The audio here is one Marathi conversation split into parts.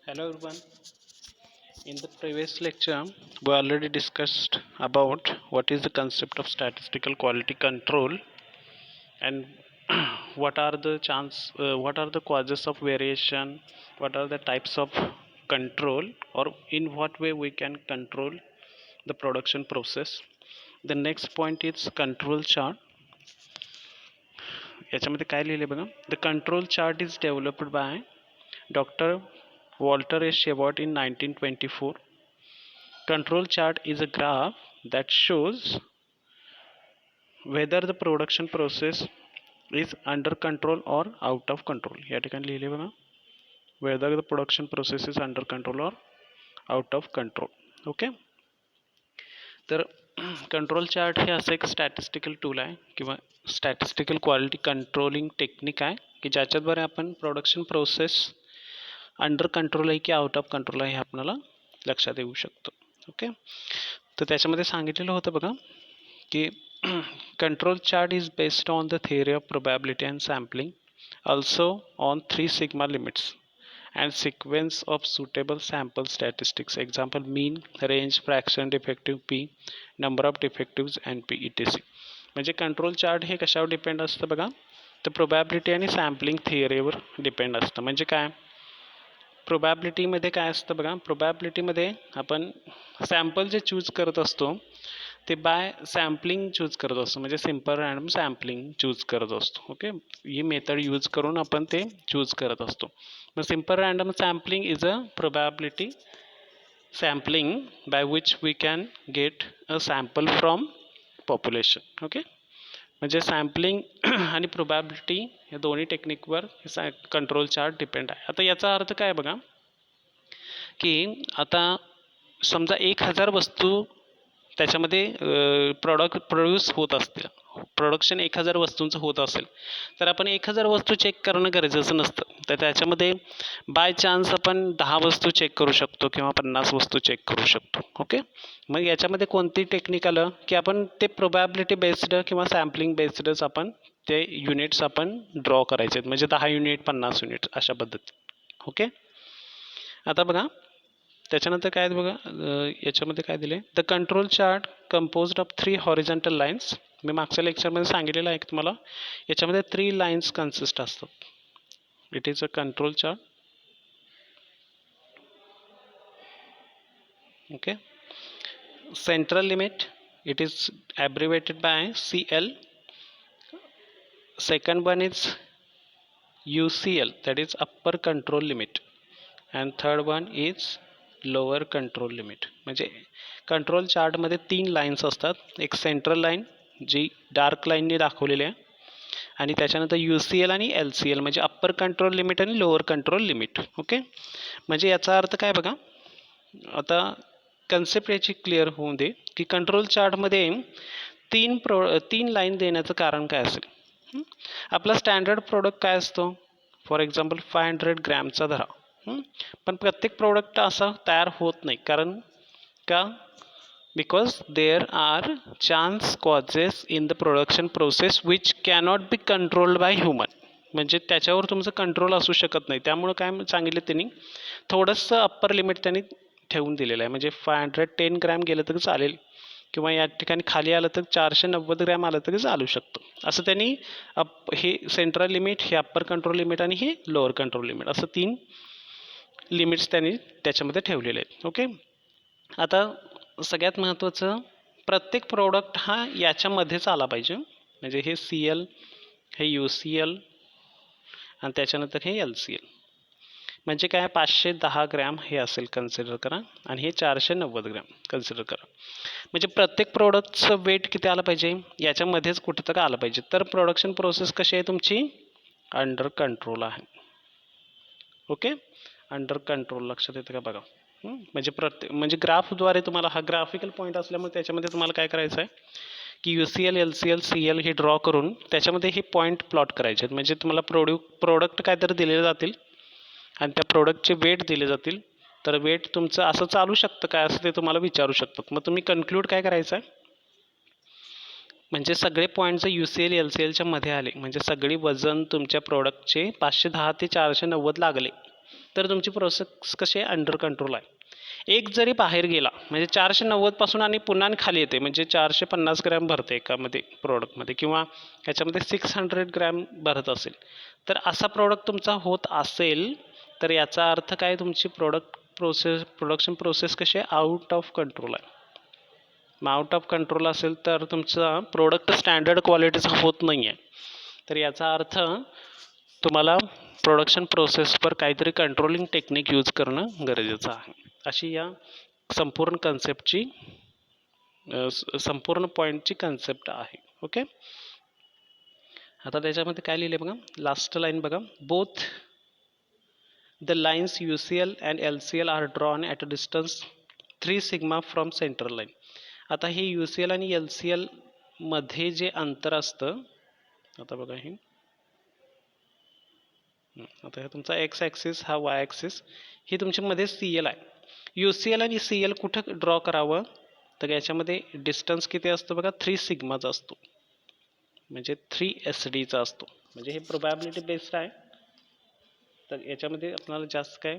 Hello everyone. In the previous lecture, we already discussed about what is the concept of statistical quality control and what are the causes of variation, what are the types of control, or in what way we can control the production process. The next point is control chart. याच्यामध्ये काय लिहिले बघा, the control chart is developed by Dr. Walter A. Shewhart in 1924. Control chart is a graph that shows whether the production process is under control or out of control. या ठिकाणी लिहिले बघा, whether the production process is under control or out of control. Okay, तर कंट्रोल चार्ट हे असं एक स्टॅटिस्टिकल टूल आहे किंवा स्टॅटिस्टिकल क्वालिटी कंट्रोलिंग टेक्निक आहे की ज्याच्याद्वारे आपण प्रोडक्शन प्रोसेस अंडर कंट्रोल आहे की आउट ऑफ कंट्रोल आहे हे आपल्याला लक्षात येऊ शकतो. ओके, तर त्याच्यामध्ये सांगितलेलं होतं बघा की control chart is based on the theory of probability and sampling, also on 3 sigma limits and sequence of suitable sample statistics, example mean, range, fraction, defective p, number of defectives and p etc. म्हणजे कंट्रोल चार्ट हे कशावर डिपेंड असतं बघा, तर प्रोबॅबिलिटी आणि सॅम्पलिंग थिअरीवर डिपेंड असतं. म्हणजे काय, प्रोबॅबिलिटीमध्ये काय असतं बघा, प्रोबॅबिलिटीमध्ये आपण सॅम्पल जे चूज करत असतो ते बाय सॅम्पलिंग चूज करत असतो, म्हणजे सिम्पल रँडम सॅम्पलिंग चूज करत असतो. ओके, ही मेथड यूज करून आपण ते चूज करत असतो. मग simple random sampling is a probability sampling by which we can get a sample from population. Okay, म्हणजे सॅम्पलिंग आणि प्रोबॅबिलिटी या दोन्ही टेक्निकवर कंट्रोल चार्ट डिपेंड आहे. आता याचा अर्थ काय बघा की आता समजा 1000 वस्तू त्याच्यामध्ये प्रोड्यूस होत असतील, प्रोडक्शन 1000 वस्तूंचं होत असेल तर आपण 1000 वस्तू चेक करणं गरजेचं नसतं. तर त्याच्यामध्ये बाय चान्स आपण 10 वस्तू चेक करू शकतो किंवा 50 वस्तू चेक करू शकतो. ओके, मग याच्यामध्ये कोणती टेक्निक आलं की आपण ते प्रोबॅबिलिटी बेस्ड किंवा सॅम्पलिंग बेस्डच आपण ते युनिट्स आपण ड्रॉ करायचे आहेत, म्हणजे 10 युनिट 50 युनिट अशा पद्धती. ओके, आता बघा त्याच्यानंतर काय बघा, याच्यामध्ये काय दिले, the control chart composed of 3 horizontal lines. मी मागच्या लेक्चरमध्ये सांगितलेलं आहे की तुम्हाला याच्यामध्ये 3 लाईन्स कन्सिस्ट असतात. It is a control chart. Okay, central limit it is abbreviated by CL. Second one is UCL, that is upper control limit, and third one is lower control limit. म्हणजे कंट्रोल चार्टमध्ये 3 लाईन्स असतात, एक सेंट्रल लाईन जी डार्क लाईनने दाखवलेली आहे आणि त्याच्यानंतर UCL आणि LCL म्हणजे अप्पर कंट्रोल लिमिट आणि लोअर कंट्रोल लिमिट. ओके, म्हणजे याचा अर्थ काय बघा, आता कन्सेप्ट याची क्लिअर होऊन दे की कंट्रोल चार्टमध्ये 3 लाईन देण्याचं कारण काय असेल. आपला स्टँडर्ड प्रोडक्ट काय असतो, फॉर एक्झाम्पल 500 ग्रॅमचा धरा, पण प्रत्येक प्रोडक्ट असा तयार होत नाही. कारण का, because there are chance causes in the production process which cannot be controlled by human. म्हणजे त्याच्यावर तुमचं कंट्रोल असू शकत नाही. त्यामुळं काय सांगितलं त्यांनी, थोडंसं अप्पर लिमिट त्यांनी ठेवून दिलेलं आहे. म्हणजे 510 ग्रॅम गेलं तरी चालेल किंवा या ठिकाणी खाली आलं तर 490 ग्रॅम आलं तरी चालू शकतं. असं त्यांनी हे सेंट्रल लिमिट, हे अप्पर कंट्रोल लिमिट आणि हे लोअर कंट्रोल लिमिट असं 3 लिमिट्स त्यांनी त्याच्यामध्ये ठेवलेले आहेत. ओके, आता सगळ्यात महत्त्वाचं, प्रत्येक प्रोडक्ट हा याच्यामध्येच आला पाहिजे. म्हणजे हे CL, हे UCL आणि त्याच्यानंतर हे LCL. म्हणजे काय, 510 ग्रॅम हे असेल कन्सिडर करा आणि हे 490 ग्रॅम कन्सिडर करा. म्हणजे प्रत्येक प्रोडक्टचं वेट किती आलं पाहिजे, याच्यामध्येच कुठेतरी आलं पाहिजे. तर प्रोडक्शन प्रोसेस कशी आहे तुमची, अंडर कंट्रोल आहे. ओके, अंडर कंट्रोल, लक्षात येतं का बघा. म्हणजे म्हणजे ग्राफद्वारे तुम्हाला हा ग्राफिकल पॉईंट असल्यामुळे त्याच्यामध्ये तुम्हाला काय करायचं आहे की UCL, LCL, CL हे ड्रॉ करून त्याच्यामध्ये हे पॉईंट प्लॉट करायचे आहेत. म्हणजे तुम्हाला प्रोडक्ट काहीतरी दिलेले जातील आणि त्या प्रोडक्टचे वेट दिले जातील. तर वेट तुमचं असं चालू शकतं काय, असं ते तुम्हाला विचारू शकतात. मग तुम्ही कन्क्लूड काय करायचं आहे, म्हणजे सगळे पॉईंट जर UCL, LCLच्या मध्ये आले म्हणजे सगळी वजन तुमच्या प्रोडक्टचे 510 ते 490 लागले तर तुमची प्रोसेस कशी आहे, अंडर कंट्रोल आहे. एक जरी बाहेर गेला म्हणजे 490 पासून आणि पुन्हा खाली येते म्हणजे 450 ग्रॅम भरते एकामध्ये प्रोडक्टमध्ये, किंवा ह्याच्यामध्ये 600 ग्रॅम भरत असेल, तर असा प्रोडक्ट तुमचा होत असेल तर याचा अर्थ काय, तुमची प्रोडक्शन प्रोसेस कशी आहे, आउट ऑफ कंट्रोल आहे. मग आउट ऑफ कंट्रोल असेल तर तुमचा प्रोडक्ट स्टँडर्ड क्वालिटीचा होत नाही आहे, तर याचा अर्थ तुम्हाला प्रोडक्शन प्रोसेसवर काहीतरी कंट्रोलिंग टेक्निक यूज करणं गरजेचं आहे. अशी या संपूर्ण कन्सेप्टची संपूर्ण पॉईंटची कन्सेप्ट आहे. ओके, आता त्याच्यामध्ये काय लिहिले बघा, लास्ट लाईन बघा, both the lines UCL and LCL are drawn at a distance 3 sigma from centre line. आता हे UCL आणि LCL मध्ये जे अंतर असतं, आता बघा हे आता हे तुमचा एक्स ॲक्सिस, हा वाय ॲक्सिस, ही तुमच्यामध्ये CL आहे. UCL आणि CL कुठं ड्रॉ करावं, तर याच्यामध्ये डिस्टन्स किती असतो बघा, 3 सिग्माचा असतो, म्हणजे 3 SD असतो. म्हणजे हे प्रोबॅबिलिटी बेस्ड आहे, तर याच्यामध्ये आपल्याला जास्त काय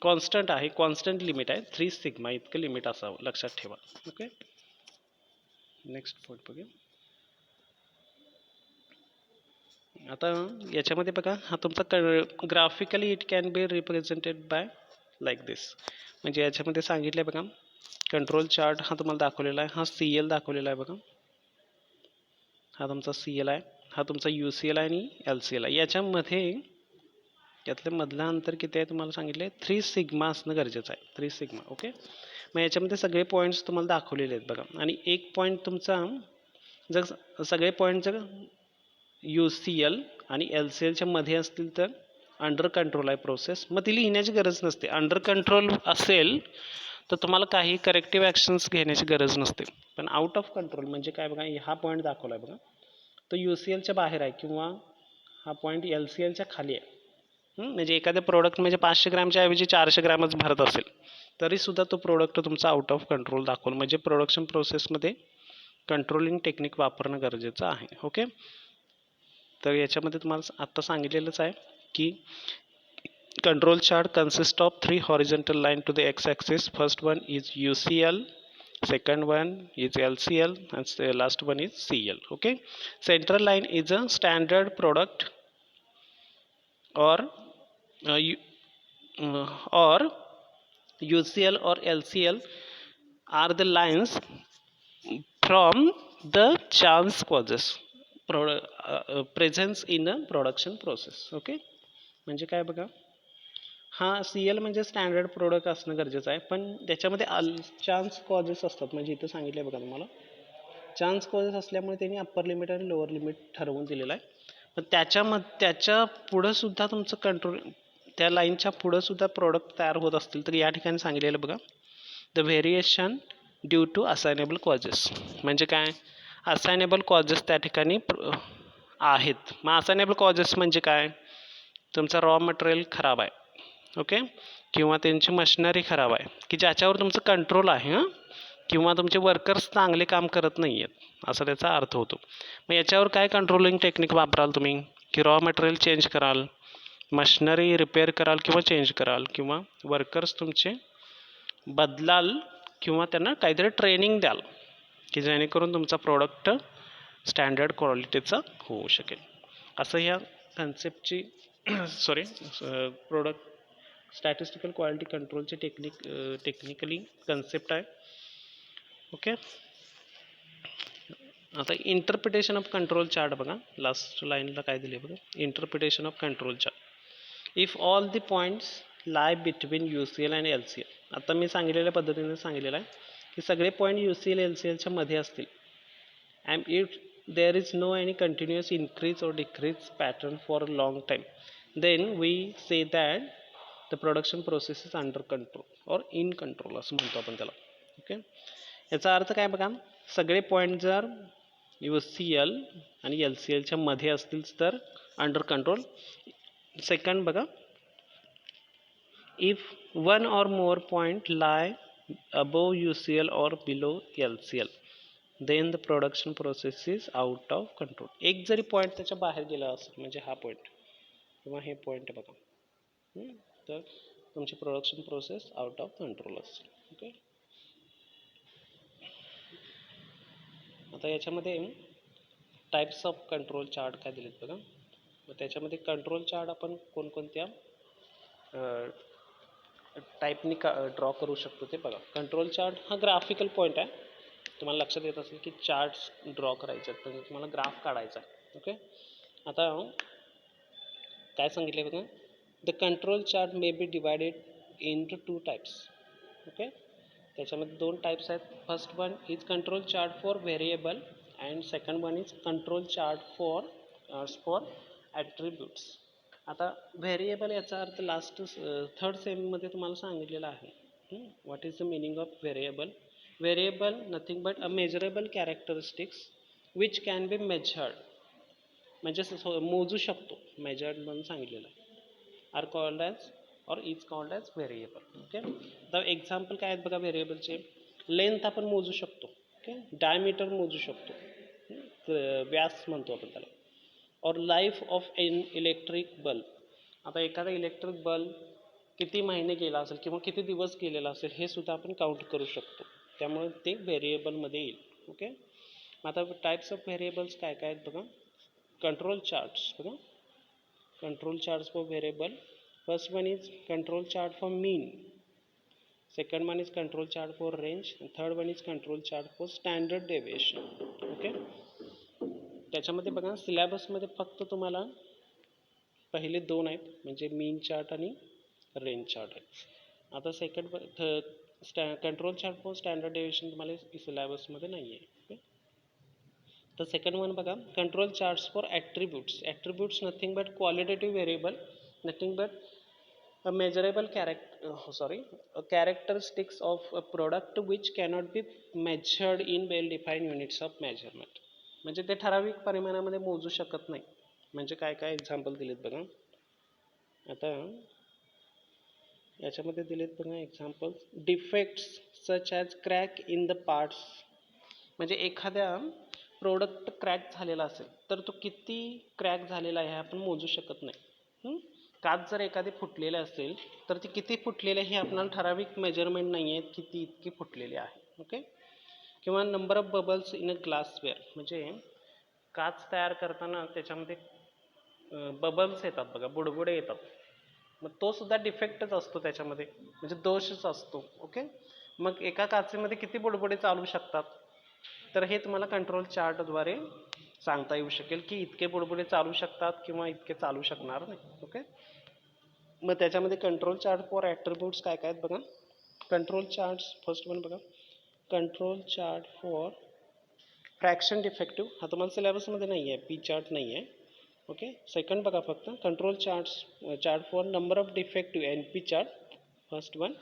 कॉन्स्टंट आहे, कॉन्स्टंट लिमिट आहे, 3 सिग्मा इतकं लिमिट असावं, लक्षात ठेवा. ओके, नेक्स्ट पॉईंट बघूया. आता याच्यामध्ये बघा, हा तुमचा graphically it can be represented by like this. म्हणजे याच्यामध्ये सांगितलं आहे बघा, कंट्रोल चार्ट हा तुम्हाला दाखवलेला आहे, हा CL दाखवलेला आहे बघा, हा तुमचा CL आहे, हा तुमचा UCL आहे आणि LCL आहे. याच्यामध्ये यातलं मधलं अंतर किती आहे तुम्हाला सांगितले, 3 सिग्मा असणं गरजेचं आहे, 3 सिग्मा. ओके, मग याच्यामध्ये सगळे पॉईंट्स तुम्हाला दाखवलेले आहेत बघा, आणि एक पॉईंट तुमचा जर सगळे पॉईंट जर UCL आणि LCLच्या मध्ये असतील तर अंडर कंट्रोल आहे प्रोसेस, मग ती लिहिण्याची गरज नसते. अंडर कंट्रोल असेल तर तुम्हाला काही करेक्टिव्ह ॲक्शन्स घेण्याची गरज नसते. पण आउट ऑफ कंट्रोल म्हणजे काय बघा, हा पॉईंट दाखवला आहे बघा, तो UCLच्या बाहेर आहे किंवा हा पॉईंट LCLच्या खाली आहे. म्हणजे एखाद्या प्रोडक्ट म्हणजे 500 ग्रॅमच्या ऐवजी 400 ग्रॅमच भरत असेल तरीसुद्धा तो प्रोडक्ट तुमचा आउट ऑफ कंट्रोल दाखवून, म्हणजे प्रोडक्शन प्रोसेसमध्ये कंट्रोलिंग टेक्निक वापरणं गरजेचं आहे. ओके, तर याच्यामध्ये तुम्हाला आत्ता सांगितलेलंच आहे की control chart consists of 3 horizontal line to the x-axis. First one is UCL, second one is LCL, and the last one is CL. Okay, central line is a standard product or UCL or LCL are the lines from the chance causes presence in a production process. Okay, म्हणजे काय बघा, हा CL म्हणजे स्टँडर्ड प्रोडक्ट असणं गरजेचं आहे, पण त्याच्यामध्ये चान्स कॉजेस असतात. म्हणजे इथं सांगितलं आहे बघा तुम्हाला, चान्स कॉजेस असल्यामुळे त्यांनी अप्पर लिमिट आणि लोअर लिमिट ठरवून दिलेलं आहे. पण त्याच्या पुढं सुद्धा तुमचं कंट्रोल, त्या लाईनच्या पुढं सुद्धा प्रोडक्ट तयार होत असतील तर या ठिकाणी सांगितलेलं बघा, the variation due to assignable causes. म्हणजे काय, असायनेबल कॉजेस त्या ठिकाणी आहेत. मग असायनेबल कॉजेस म्हणजे काय, तुमचा रॉ मटेरियल खराब आहे, ओके, किंवा त्यांची मशिनरी खराब आहे की ज्याच्यावर तुमचं कंट्रोल आहे, किंवा तुमचे वर्कर्स चांगले काम करत नाही आहेत, असा त्याचा अर्थ होतो. मग याच्यावर काय कंट्रोलिंग टेक्निक वापराल तुम्ही, की रॉ मटेरियल चेंज कराल, मशिनरी रिपेअर कराल किंवा चेंज कराल, किंवा वर्कर्स तुमचे बदलाल, किंवा त्यांना काहीतरी ट्रेनिंग द्याल की जेणेकरून तुमचा प्रोडक्ट स्टँडर्ड क्वालिटीचा होऊ शकेल. असं ह्या कन्सेप्टची सॉरी प्रोडक्ट स्टॅटिस्टिकल क्वालिटी कंट्रोलची टेक्निकली कन्सेप्ट आहे. ओके, आता इंटरप्रिटेशन ऑफ कंट्रोल चार्ट बघा, लास्ट लाईनला काय दिले बघा, interpretation of control chart. If all the points lie between UCL आणि LCL. आता मी सांगितलेल्या पद्धतीने सांगितलेलं आहे की सगळे पॉईंट UCL LCLच्या मध्ये असतील, and if there is no any continuous increase or decrease pattern for a long time, then we say that the production process is under control or in control असं म्हणतो आपण त्याला. ओके, याचा अर्थ काय बघा, सगळे पॉईंट जर UCL आणि LCLच्या मध्ये असतील तर अंडर कंट्रोल. सेकंड बघा, if one or more point lie above UCL or below LCL, then the production process is out of control. एक जरी पॉईंट त्याच्या बाहेर गेला असेल, म्हणजे हा पॉईंट किंवा हे पॉईंट बघा, तर तुमची production process out of control असेल. ओके. आता याच्यामध्ये टाइप्स ऑफ कंट्रोल चार्ट काय दिलेत बघा. मग त्याच्यामध्ये कंट्रोल चार्ट आपण कोणकोणत्या टाईपनी ड्रॉ करू शकतो ते बघा. कंट्रोल चार्ट हा ग्राफिकल पॉईंट आहे. तुम्हाला लक्षात येत असेल की चार्ट्स ड्रॉ करायचे आहेत, तर तुम्हाला ग्राफ काढायचा आहे. ओके. आता काय सांगितले बघा, the control chart may be divided into 2 types. Okay. त्याच्यामध्ये 2 टाइप्स आहेत. First one is control chart for variable and second one is control chart for attributes. आता व्हेरिएबल याचा अर्थ लास्ट थर्ड सेममध्ये तुम्हाला सांगितलेलं आहे. What is the meaning of variable. Variable nothing but a measurable characteristics which can be measured, म्हणजे मोजू शकतो, मेजर्ड म्हणून सांगितलेलं आहे. आर कॉल्ड ॲज और is called as variable. Okay. तर एक्झाम्पल काय आहेत बघा व्हेरिएबलचे. लेंथ आपण मोजू शकतो. ओके. डायमीटर मोजू शकतो, व्यास म्हणतो आपण त्याला. और life of an electric bulb. आता एखादा इलेक्ट्रिक बल्ब किती महिने गेला असेल किंवा किती दिवस गेलेला असेल हे सुद्धा आपण काउंट करू शकतो. त्यामुळे ते व्हेरिएबलमध्ये येईल. ओके. आता टाइप्स ऑफ व्हेरिएबल्स काय काय आहेत बघा. कंट्रोल चार्ट्स बघा. Control charts for variable. First one is control chart for mean. Second one is control chart for range. Third one is control chart for standard deviation. Okay. त्याच्यामध्ये बघा सिलेबसमध्ये फक्त तुम्हाला पहिले 2 आहेत, म्हणजे मीन चार्ट आणि रेंज चार्ट आहे. आता control chart for standard deviation तुम्हाला सिलेबसमध्ये नाही आहे. ओके. तर सेकंड वन बघा, control charts for attributes. Attributes nothing but qualitative variable, nothing but a measurable characteristics of a product which cannot be measured in well defined units of measurement. म्हणजे ते ठराविक परिमाणामध्ये मोजू शकत नाही. म्हणजे काय काय एक्झाम्पल दिलेत बघा. आता याच्यामध्ये दिलेत बघा example. Defects such as crack in the parts. म्हणजे एखाद्या प्रोडक्ट क्रॅक झालेला असेल तर तो किती क्रॅक झालेला आहे हे आपण मोजू शकत नाही. काच जर एखादी फुटलेली असेल तर ती किती फुटलेली आहे हे आपल्याला ठराविक मेजरमेंट नाही आहे किती इतकी फुटलेली आहे. ओके. किंवा नंबर ऑफ बबल्स इन अ ग्लासवेअर. म्हणजे काच तयार करताना त्याच्यामध्ये बबल्स येतात बघा, बुडबुडे येतात. मग तो सुद्धा डिफेक्टच असतो त्याच्यामध्ये, म्हणजे दोषच असतो. ओके. मग एका काचेमध्ये किती बुडबुडे चालू शकतात, तर हे तुम्हाला कंट्रोल चार्टद्वारे सांगता येऊ शकेल की इतके बुडबुडे चालू शकतात किंवा इतके चालू शकणार नाही. ओके. मग त्याच्यामध्ये कंट्रोल चार्ट फॉर ॲट्रिब्यूट्स काय काय आहेत बघा. कंट्रोल चार्ट्स फर्स्ट वन बघा, control chart for fraction defective. हा तुम्हाला सिलेबसमध्ये नाही आहे, पी चार्ट नाही आहे. ओके. सेकंड बघा फक्त control chart for number of defective, N P chart first one.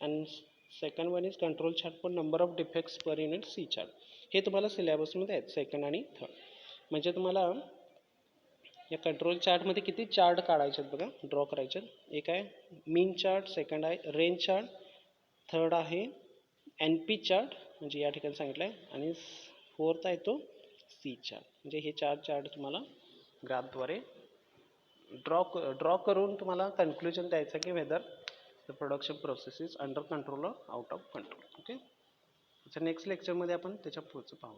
And second one is control chart for number of defects per unit, C chart. हे तुम्हाला सिलेबसमध्ये आहेत सेकंड आणि थर्ड. म्हणजे तुम्हाला या कंट्रोल चार्टमध्ये किती चार्ट काढायचे आहेत बघा, ड्रॉ करायचे. एक आहे मीन चार्ट, सेकंड आहे रेंज चार्ट, थर्ड आहे एन पी चार्ट म्हणजे या ठिकाणी सांगितलं आहे, आणि फोर्थ आहे तो सी चार्ट. म्हणजे हे 4 चार्ट तुम्हाला ग्राफद्वारे ड्रॉ करून तुम्हाला कन्क्ल्युजन द्यायचं की whether the production process is under control और out of control. Okay. Next लेक्चरमध्ये आपण त्याच्या पुढचं पाहू.